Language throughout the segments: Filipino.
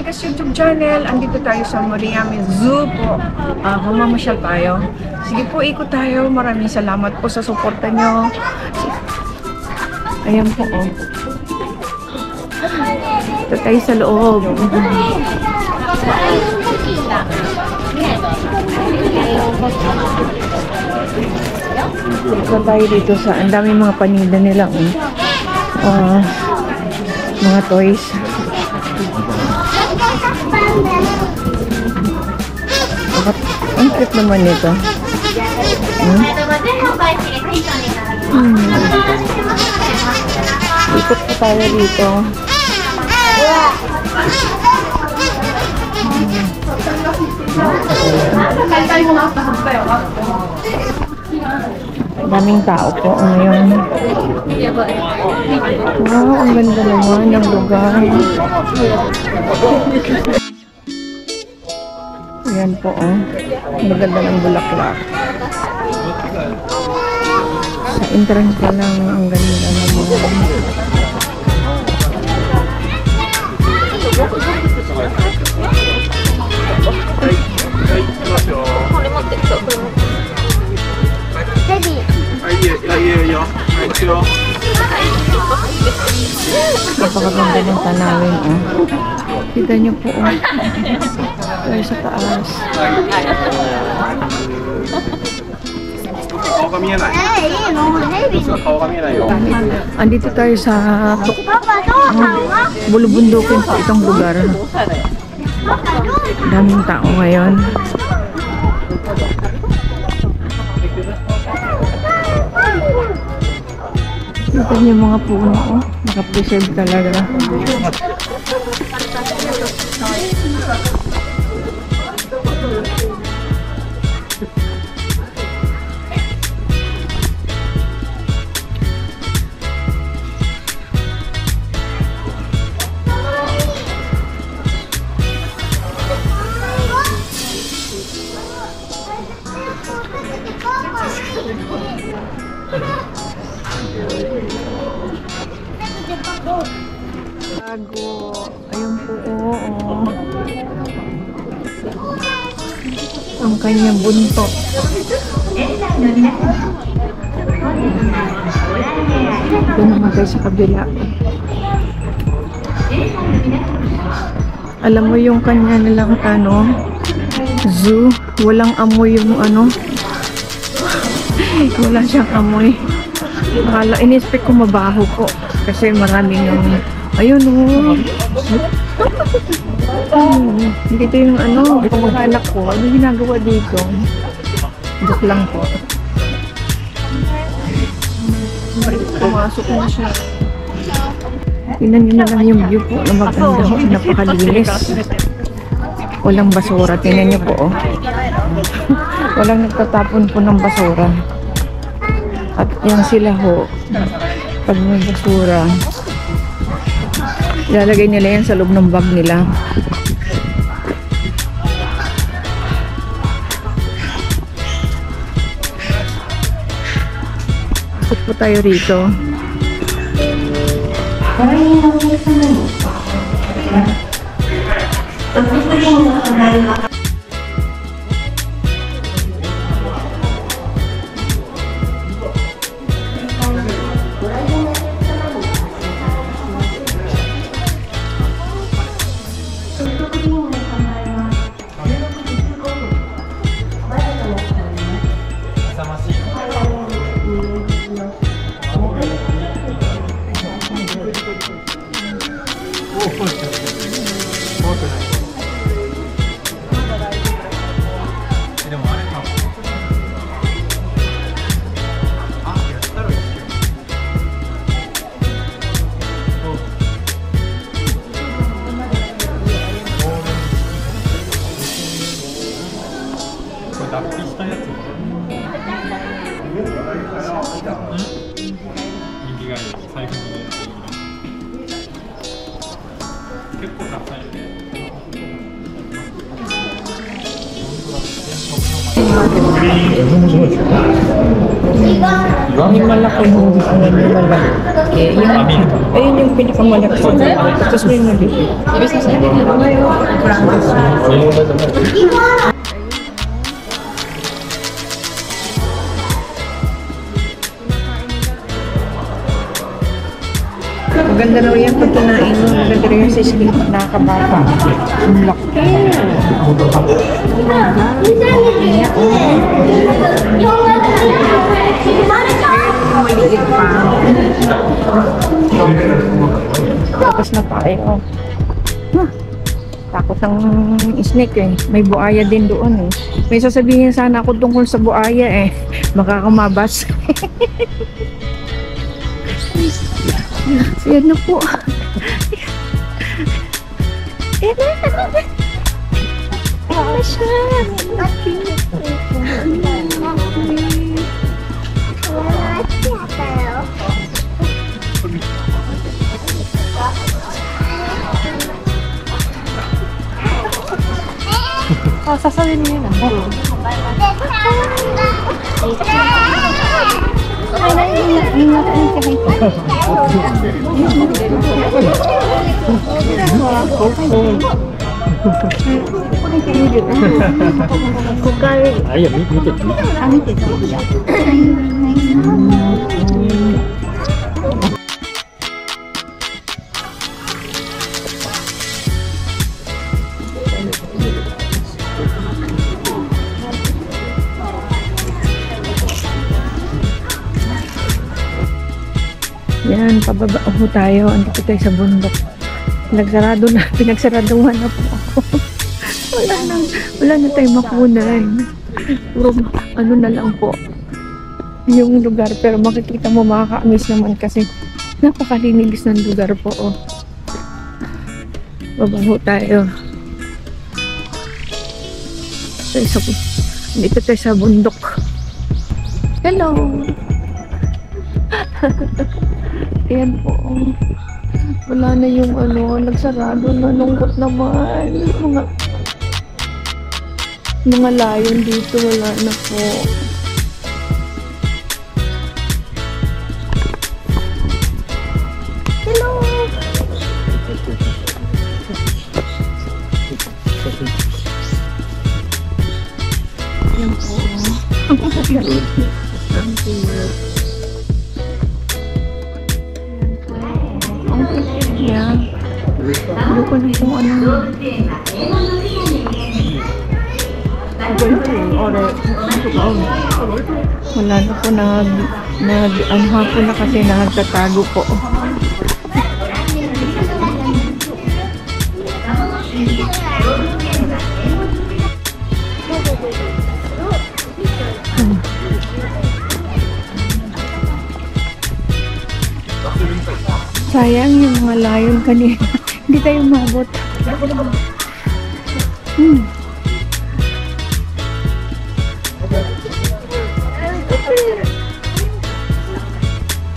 Marigas YouTube channel. Andito tayo sa Mariami Zoo po. Mamamasyal tayo. Sige po, ikot tayo. Maraming salamat po sa suporta nyo. Ayan po, oh. Ito tayo sa loob. Ito tayo dito sa, ang daming mga paninda nila, mga toys. Ang cute naman nito. Ikot pa tayo dito. Daming tao po ngayon. Wow, ang ganda naman ng lugar. Ayan po, oh. Maganda ng bulaklak. Sa entrance pa lang, ang ganda ng mga. Napakaganda ng tanawin, oh. Kita niyo po, oh. Tayo sa taas. Andito tayo sa bulubundukin po itong lugar. Daming tao ngayon. Ito yung mga puno, oh. Naka-preserve talaga. Bago. Ayun po, oo. Ang kanyang buntot. Ito naman tayo sa kabila. Alam mo yung kanya nilang zoo, walang amoy yung wala siyang amoy. Akala, in-expect ko mabaho po kasi maraming yung ayun, oh. Dito yung kamag-anak ko. Ano ginagawa dito? Joke lang po. Pumasok na siya. Tingnan nyo na lang yung view po na maganda. Napakalinis. Walang basura. Tingnan nyo po, oh. Walang nagtatapon po ng basura. At yan sila, ho. Pag may basura, ilalagay nila yan sa loob ng bag nila. Ikot po tayo rito. Yung malaki yung malaki. Ayun yung pinakamalaki. Tapos may maliit. Maganda raw yan pag kinain mo. Maganda rin yung sa skin nakakabata. Ang laki. Maliit pa. Tapos na tayo. Takot ang snake eh. May buaya din doon eh. May sasabihin sana ako tungkol sa buaya eh. Makakamabas. Yan na po. Yan na siya. Sasabihin niyo na. Yan, pababa po tayo. Andito tayo sa bundok. Pinagsaraduhan na po ako. wala na tayong makunan. Puro ano na lang po yung lugar. Pero makikita mo, makaka-amaze naman kasi napakalinis ng lugar po. Oh. Baba po tayo. Dito tayo sa bundok. Hello! Ayan po. Wala na yung nagsarado na. Lungkot naman. Mga layon dito. Wala na po. Hello! Ayan po. Ang cute. Yeah. Ano ko na kung ano. Wala na po hapon na kasi nagtatago po. Sayang yung mga layon kanina. Hindi tayo mabot.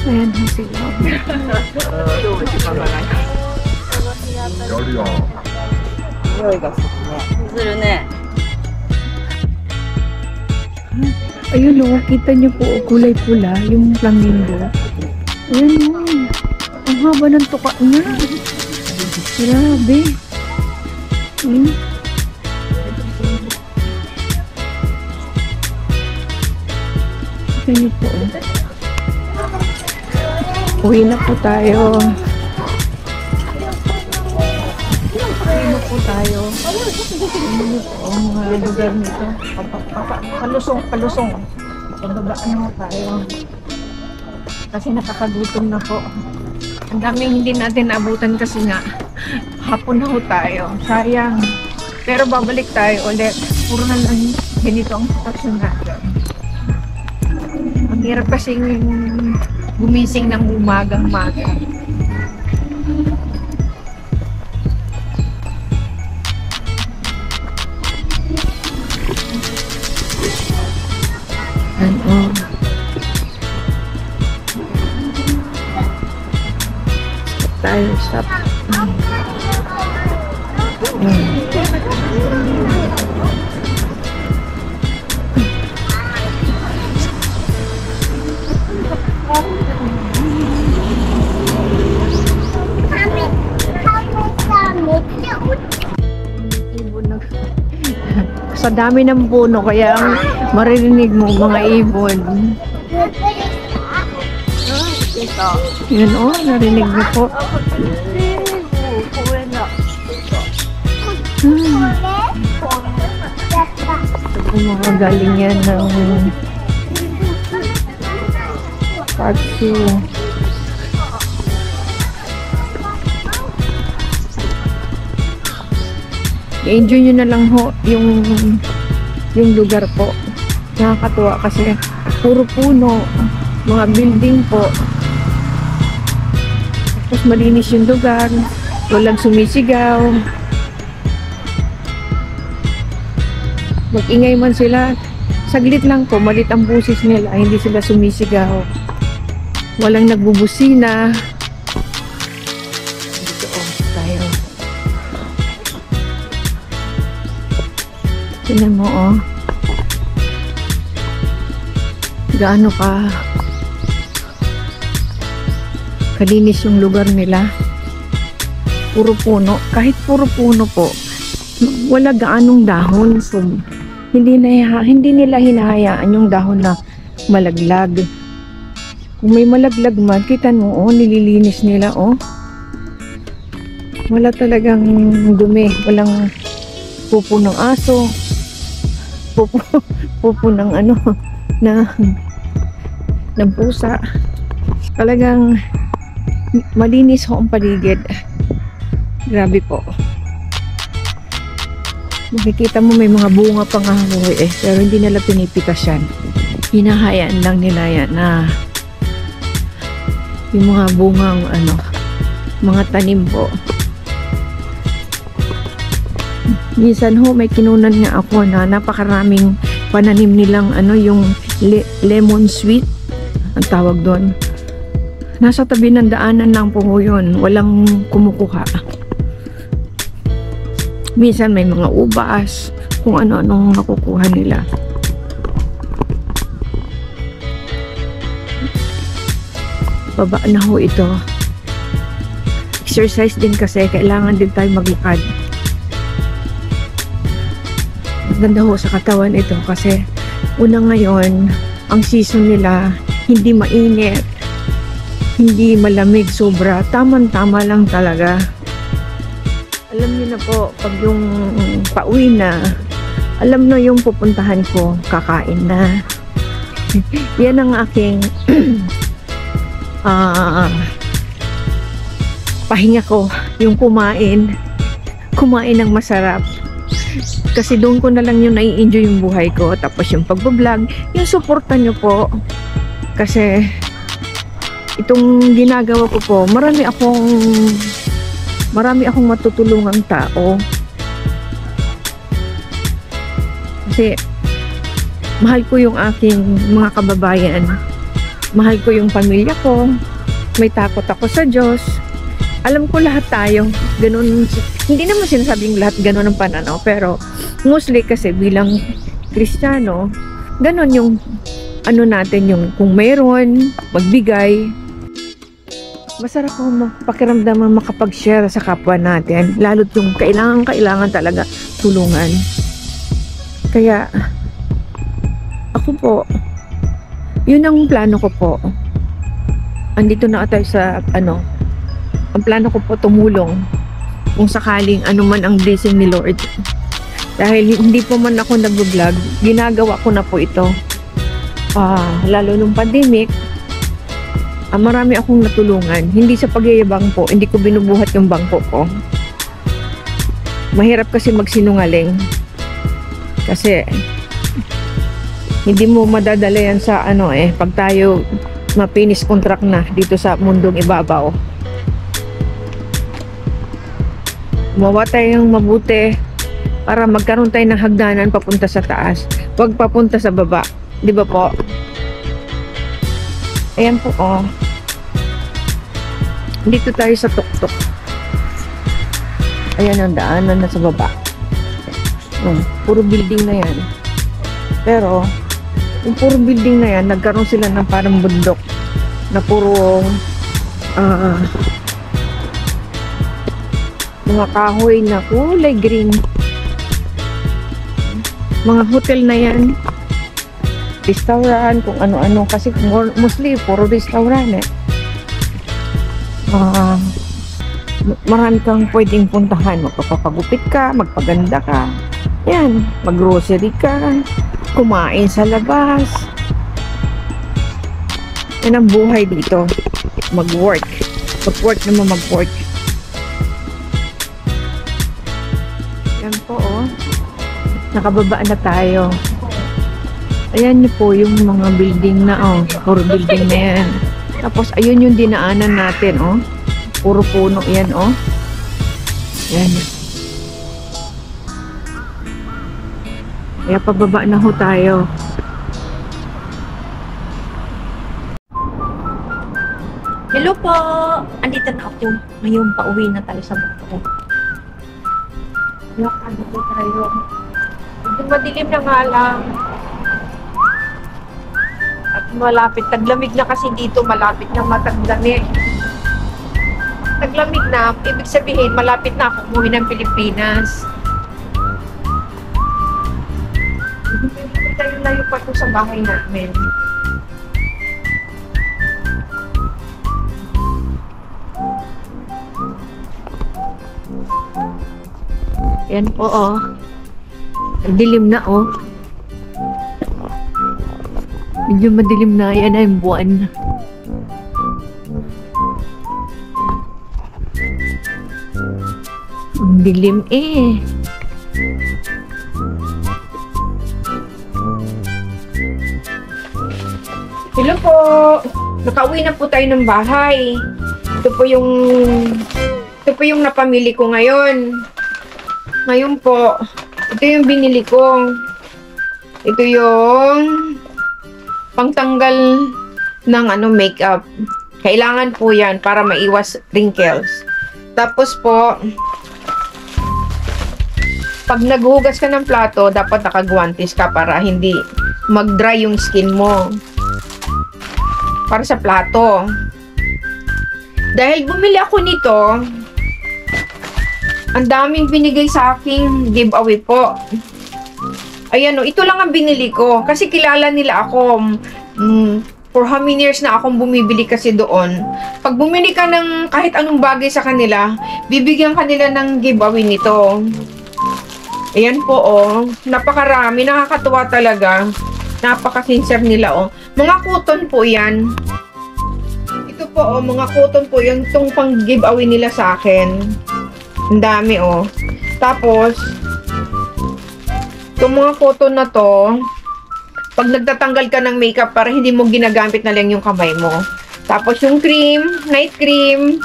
Ayan mo sila. Ayun o, kita niyo po kulay pula yung flamingo. Ayan o. Ang haba ng tuka niya. Grabe. Tignan niyo po. Uwi na po tayo. Ang mga lugar nito. Palusong. Pababaan na tayo. Kasi nakakagutom na po. Ang daming hindi natin naabutan kasi nga hapon na ho tayo. Sayang. Pero babalik tayo ulit. Puro na lang ganito ang sitwasyon natin. Ang hirap kasing gumising ng umagang-maga. Stop. Sa dami ng puno, kaya maririnig mo mga ibon. Yun narinig niyo po. Mga galing yan ng Park 2. I-enjoy nyo na lang ho yung lugar po. Nakakatuwa kasi puro puno, mga building po. Tapos malinis yung lugar, walang sumisigaw. Mag-ingay man sila, saglit lang po, malit ang busis nila, hindi sila sumisigaw. Walang nagbubusina. Dito tayo. Tingnan mo gaano kalinis yung lugar nila. Puro puno. Kahit puro puno po, wala gaanong dahon. So, hindi nila hinahayaan yung dahon na malaglag. Kung may malaglag man, kita mo, nililinis nila, Wala talagang dumi. Walang pupo ng aso. Pupo ng ng pusa. Talagang malinis ho ang paligid. Grabe po. Makikita mo may mga bunga pang pero hindi nila pinipitas yan. Hinahayaan lang nila yan na yung mga bungang mga tanim po. Minsan ho may kinunan nga ako na napakaraming pananim nilang yung lemon sweet ang tawag doon. Nasa tabi ng daanan lang po yun, walang kumukuha. Minsan may mga ubas, kung ano-anong nakukuha nila. Baba na ho ito. Exercise din kasi, kailangan din tayo maglakad. Ganda ho sa katawan ito kasi una ngayon, ang season nila hindi mainit, hindi malamig sobra, tamang-tama lang talaga. Alam niyo na po, pag yung pauwi na, alam na yung pupuntahan ko, kakain na. Yan ang aking pahinga ko, yung kumain ng masarap. Kasi doon ko na lang yung nai-enjoy yung buhay ko. Tapos yung pagbablog, yung suportan nyo po. Kasi itong ginagawa ko po, marami akong matutulungang tao. Kasi mahal ko yung aking mga kababayan. Mahal ko yung pamilya ko. May takot ako sa Diyos. Alam ko lahat tayo. Ganun, hindi naman sinasabing lahat ganun ang pananaw. Pero mostly kasi bilang Kristiyano, ganun yung natin yung kung mayroon, magbigay. Masarap po pakiramdaman makapag-share sa kapwa natin. Lalo't yung kailangan talaga tulungan. Kaya, ako po, yun ang plano ko po. Andito na tayo sa, ang plano ko po tumulong kung sakaling man ang blessing ni Lord. Dahil hindi po man ako nag-vlog, ginagawa ko na po ito. Lalo nung pandemic, marami akong natulungan. Hindi sa pagyayabang po, hindi ko binubuhat yung bangko ko. Mahirap kasi magsinungaling. Kasi hindi mo madadala yan sa pag tayo ma-finish contract na dito sa mundong ibabaw. Gumawa tayong mabuti para magkaroon tayo ng hagdanan papunta sa taas. Huwag papunta sa baba. Di ba po? Ayan po, dito tayo sa tuktok. Ayan ang daanan na sa baba. Puro building na yan. Pero, yung puro building na yan, nagkaroon sila ng parang bundok na puro mga kahoy na kulay green. mga hotel na yan. Restaurant, kung ano-ano. Kasi mostly, puro restaurant eh. Marami kang pwedeng puntahan. Magpapagupit ka, magpaganda ka. Yan, mag-grocery ka, kumain sa labas. Yan ang buhay dito. Mag-work. Mag-work naman mag-work. Yan po, oh. Nakababa na tayo. Ayan niyo po yung mga building na, oh. Puro building na yan. Tapos, ayun yung dinaanan natin, oh. Puro puno yan, oh. Yan. Kaya pababa na ho tayo. Hello po! Andito na ako. Ngayon, pauwi na tayo sa Bukto. Lakad po tayo. Medyo madilim na nga lang. At malapit. Taglamig na kasi dito. Malapit na mataglamig. Taglamig na. Ibig sabihin, malapit na ako umuwi ng Pilipinas. Layo pa ito sa bahay namin. Yan po, oh. Dilim na, oh. Medyo madilim na. Yan ay buwan. Ang dilim, eh. Hello po! Nakauwi na po tayo ng bahay. Ito po yung napamili ko ngayon. Ngayon po, ito yung binili ko. Ito yung pangtanggal ng makeup. Kailangan po yan para maiwas wrinkles. Tapos po, pag naghugas ka ng plato, dapat nakagwantes ka para hindi mag-dry yung skin mo. Para sa plato. Dahil bumili ako nito, ang daming binigay sa aking giveaway po. Ayan o, ito lang ang binili ko. Kasi kilala nila ako. For how many years na akong bumibili kasi doon. Pag bumili ka ng kahit anong bagay sa kanila, bibigyan kanila ng giveaway nito. Ayan po oh. Napakarami. Nakakatuwa talaga. Napaka-sincere nila oh. Mga cotton po yan. Ito po oh. Mga cotton po. Yung itong pang giveaway nila sa akin. Ang dami oh. Tapos, itong mga cotton na to, pag nagtatanggal ka ng makeup para hindi mo ginagamit na lang yung kamay mo. Tapos yung cream, night cream,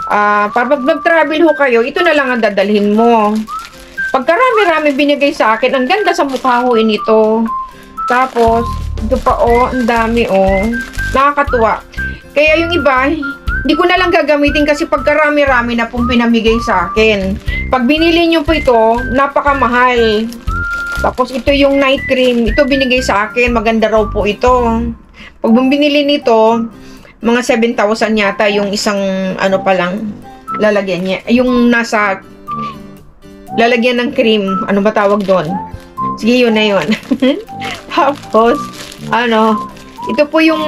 para pag mag-travel ho kayo, ito na lang ang dadalhin mo. Pagkarami-rami binigay sa akin, ang ganda sa mukha ho nito. Tapos, ito pa oh, ang dami oh. Nakakatuwa. Kaya yung iba, hindi ko na lang gagamitin kasi pagkarami-rami na pong pinamigay sa akin. Pag binili nyo po ito, napakamahal. Tapos ito yung night cream. Ito binigay sa akin. Maganda raw po ito. Pag binili nito, mga 7,000 yata yung isang ano pa lang lalagyan niya. Yung nasa lalagyan ng cream. Ano ba tawag doon? Sige, yun na yun. Tapos, ito po yung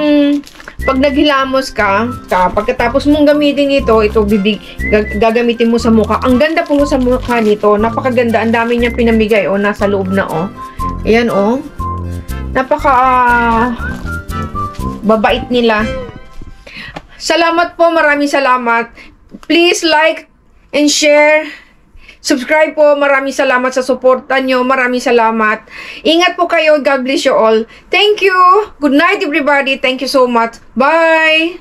pag naghilamos ka, pagkatapos mong gamitin ito gagamitin mo sa mukha. Ang ganda po sa mukha nito. Napakaganda. Ang dami niyang pinamigay. O, nasa loob na, o. Ayan, o. Babait nila. Salamat po. Maraming salamat. Please like and share. Subscribe po. Maraming salamat sa suporta nyo. Maraming salamat. Ingat po kayo. God bless you all. Thank you. Good night, everybody. Thank you so much. Bye.